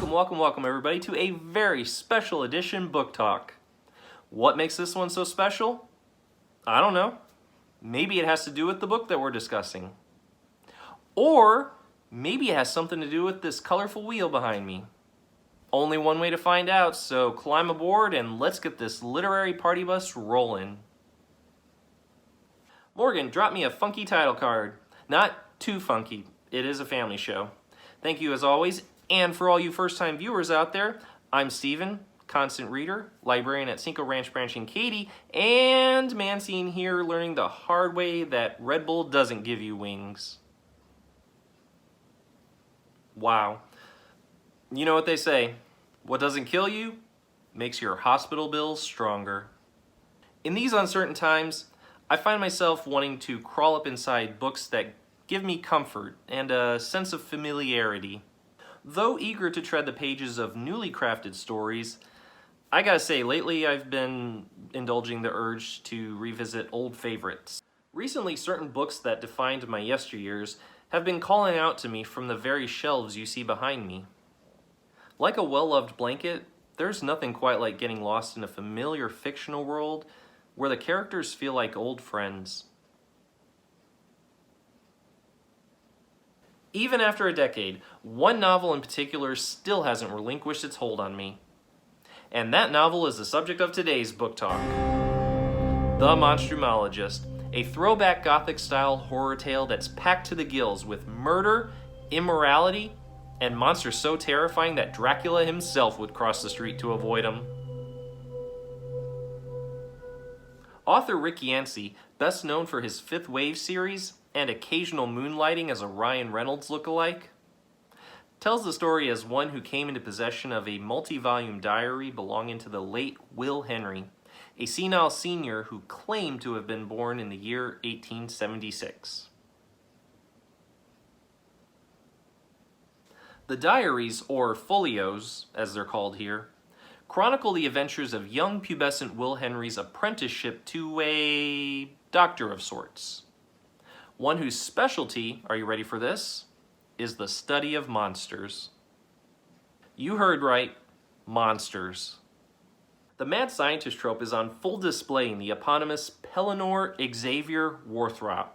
Welcome everybody to a very special edition book talk. What makes this one so special? I don't know. Maybe it has to do with the book that we're discussing. Or maybe it has something to do with this colorful wheel behind me. Only one way to find out, so climb aboard and let's get this literary party bus rolling. Morgan, drop me a funky title card. Not too funky. It is a family show. Thank you as always. And for all you first-time viewers out there, I'm Steven, constant reader, librarian at Cinco Ranch Branch in Katy, and Mancine here learning the hard way that Red Bull doesn't give you wings. Wow. You know what they say, what doesn't kill you makes your hospital bills stronger. In these uncertain times, I find myself wanting to crawl up inside books that give me comfort and a sense of familiarity. Though eager to tread the pages of newly crafted stories, I gotta say, lately I've been indulging the urge to revisit old favorites. Recently, certain books that defined my yesteryears have been calling out to me from the very shelves you see behind me. Like a well-loved blanket, there's nothing quite like getting lost in a familiar fictional world where the characters feel like old friends. Even after a decade, one novel in particular still hasn't relinquished its hold on me. And that novel is the subject of today's book talk. The Monstrumologist, a throwback Gothic-style horror tale that's packed to the gills with murder, immorality, and monsters so terrifying that Dracula himself would cross the street to avoid them. Author Richard Yancey, best known for his Fifth Wave series and occasional moonlighting as a Ryan Reynolds look-alike, tells the story as one who came into possession of a multi-volume diary belonging to the late Will Henry, a senile senior who claimed to have been born in the year 1876. The diaries, or folios, as they're called here, chronicle the adventures of young pubescent Will Henry's apprenticeship to a doctor of sorts. One whose specialty, are you ready for this, is the study of monsters. You heard right, monsters. The mad scientist trope is on full display in the eponymous Pellinor Xavier Warthrop,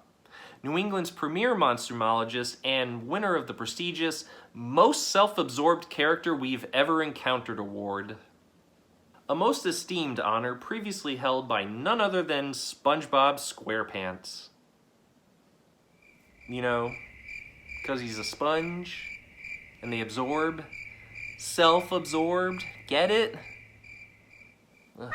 New England's premier monstrumologist and winner of the prestigious Most Self-Absorbed Character We've Ever Encountered award. A most esteemed honor previously held by none other than SpongeBob SquarePants. You know, because he's a sponge and they absorb. Self-absorbed, get it? Ugh.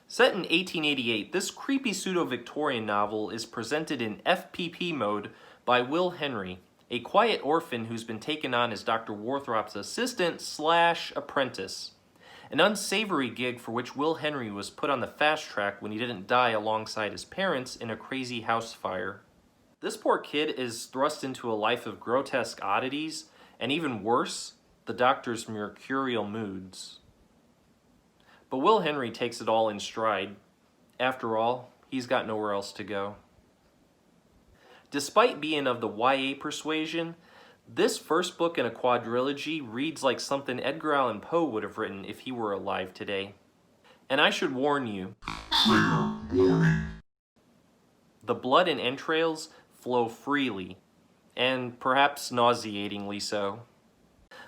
Set in 1888, this creepy pseudo-Victorian novel is presented in FPP mode by Will Henry, a quiet orphan who's been taken on as Dr. Warthrop's assistant/apprentice. An unsavory gig for which Will Henry was put on the fast track when he didn't die alongside his parents in a crazy house fire. This poor kid is thrust into a life of grotesque oddities, and even worse, the doctor's mercurial moods. But Will Henry takes it all in stride. After all, he's got nowhere else to go. Despite being of the YA persuasion, this first book in a quadrilogy reads like something Edgar Allan Poe would have written if he were alive today. And I should warn you, the blood and entrails flow freely, and perhaps nauseatingly so.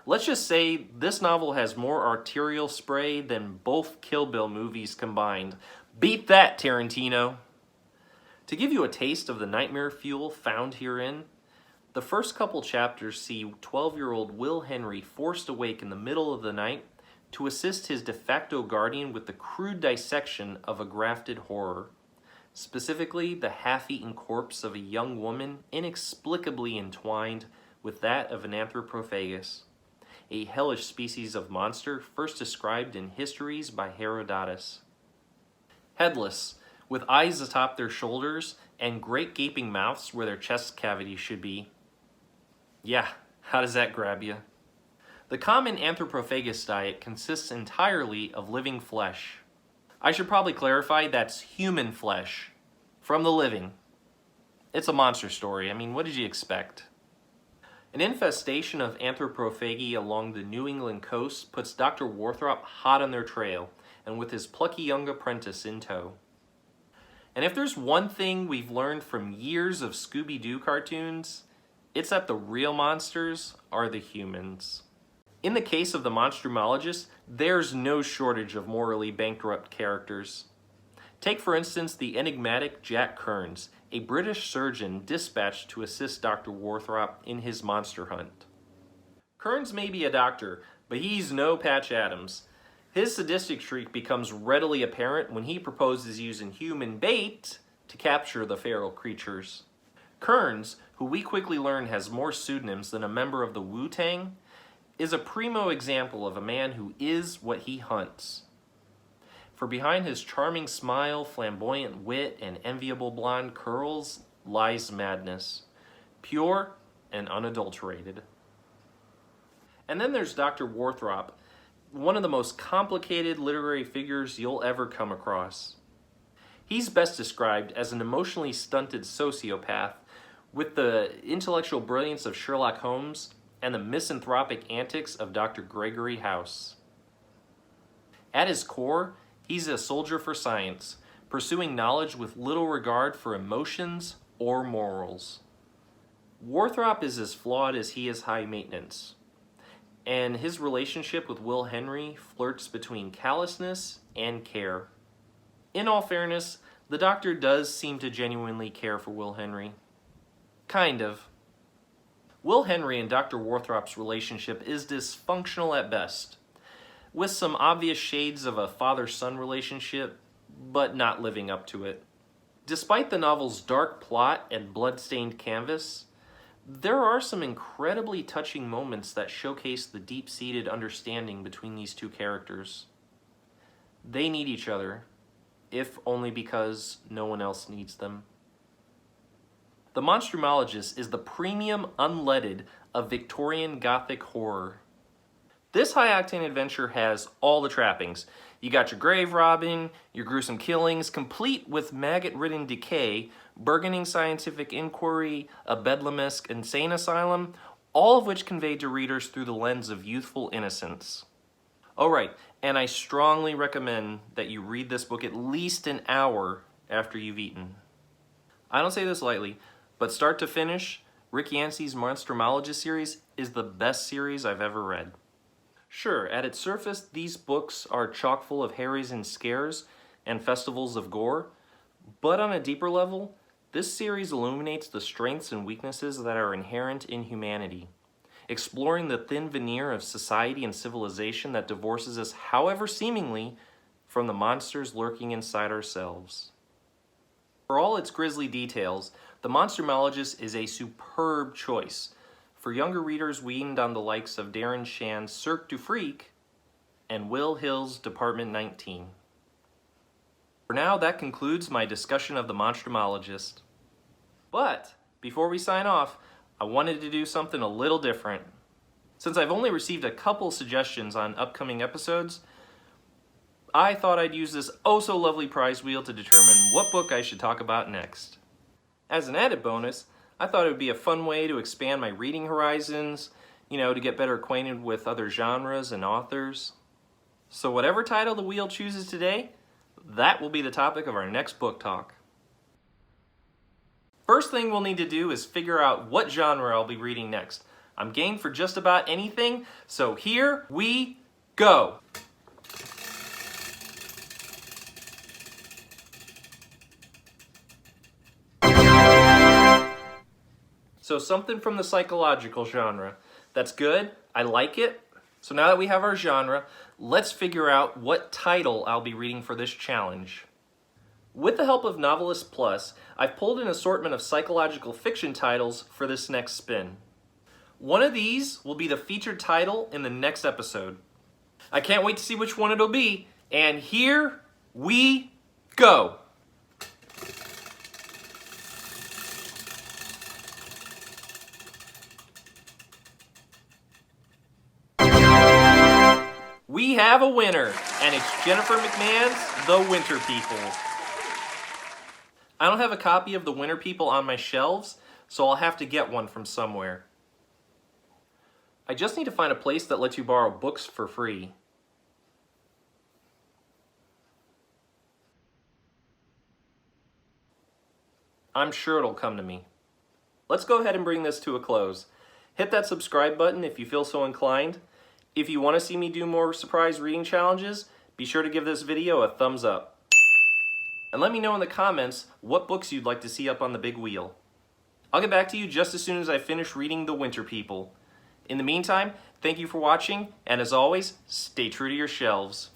Let's just say this novel has more arterial spray than both Kill Bill movies combined. Beat that, Tarantino! To give you a taste of the nightmare fuel found herein, the first couple chapters see 12-year-old Will Henry forced awake in the middle of the night to assist his de facto guardian with the crude dissection of a grafted horror, specifically the half-eaten corpse of a young woman inexplicably entwined with that of an Anthropophagus, a hellish species of monster first described in histories by Herodotus. Headless, with eyes atop their shoulders and great gaping mouths where their chest cavities should be. Yeah, how does that grab you? The common Anthropophagus diet consists entirely of living flesh. I should probably clarify that's human flesh, from the living. It's a monster story. I mean, what did you expect? An infestation of Anthropophagi along the New England coast puts Dr. Warthrop hot on their trail, and with his plucky young apprentice in tow. And if there's one thing we've learned from years of Scooby-Doo cartoons, it's that the real monsters are the humans. In the case of the Monstrumologist, there's no shortage of morally bankrupt characters. Take, for instance, the enigmatic Jack Kearns, a British surgeon dispatched to assist Dr. Warthrop in his monster hunt. Kearns may be a doctor, but he's no Patch Adams. His sadistic streak becomes readily apparent when he proposes using human bait to capture the feral creatures. Kearns, who we quickly learn has more pseudonyms than a member of the Wu-Tang, is a primo example of a man who is what he hunts. For behind his charming smile, flamboyant wit, and enviable blonde curls lies madness, pure and unadulterated. And then there's Dr. Warthrop, one of the most complicated literary figures you'll ever come across. He's best described as an emotionally stunted sociopath with the intellectual brilliance of Sherlock Holmes and the misanthropic antics of Dr. Gregory House. At his core, he's a soldier for science, pursuing knowledge with little regard for emotions or morals. Warthrop is as flawed as he is high maintenance, and his relationship with Will Henry flirts between callousness and care. In all fairness, the Doctor does seem to genuinely care for Will Henry. Kind of. Will Henry and Dr. Warthrop's relationship is dysfunctional at best, with some obvious shades of a father-son relationship, but not living up to it. Despite the novel's dark plot and blood-stained canvas, there are some incredibly touching moments that showcase the deep-seated understanding between these two characters. They need each other, if only because no one else needs them. The Monstrumologist is the premium unleaded of Victorian Gothic horror. This high-octane adventure has all the trappings. You got your grave robbing, your gruesome killings, complete with maggot-ridden decay, burgeoning scientific inquiry, a bedlamesque insane asylum, all of which conveyed to readers through the lens of youthful innocence. Oh right, and I strongly recommend that you read this book at least an hour after you've eaten. I don't say this lightly, but start to finish, Rick Yancey's Monstrumologist series is the best series I've ever read. Sure, at its surface, these books are chock full of harries and scares and festivals of gore, but on a deeper level, this series illuminates the strengths and weaknesses that are inherent in humanity, exploring the thin veneer of society and civilization that divorces us, however seemingly, from the monsters lurking inside ourselves. For all its grisly details, The Monstrumologist is a superb choice for younger readers weaned on the likes of Darren Shan's Cirque du Freak and Will Hill's Department 19. For now, that concludes my discussion of The Monstrumologist. But before we sign off, I wanted to do something a little different. Since I've only received a couple suggestions on upcoming episodes, I thought I'd use this oh-so-lovely prize wheel to determine what book I should talk about next. As an added bonus, I thought it would be a fun way to expand my reading horizons, to get better acquainted with other genres and authors. So whatever title the wheel chooses today, that will be the topic of our next book talk. First thing we'll need to do is figure out what genre I'll be reading next. I'm game for just about anything, so here we go! So something from the psychological genre. That's good, I like it. So now that we have our genre, let's figure out what title I'll be reading for this challenge. With the help of Novelist Plus, I've pulled an assortment of psychological fiction titles for this next spin. One of these will be the featured title in the next episode. I can't wait to see which one it'll be, and here we go! We have a winner, and it's Jennifer McMahon's The Winter People. I don't have a copy of The Winter People on my shelves, so I'll have to get one from somewhere. I just need to find a place that lets you borrow books for free. I'm sure it'll come to me. Let's go ahead and bring this to a close. Hit that subscribe button if you feel so inclined. If you want to see me do more surprise reading challenges, be sure to give this video a thumbs up. And let me know in the comments what books you'd like to see up on the big wheel. I'll get back to you just as soon as I finish reading The Winter People. In the meantime, thank you for watching, and as always, stay true to your shelves.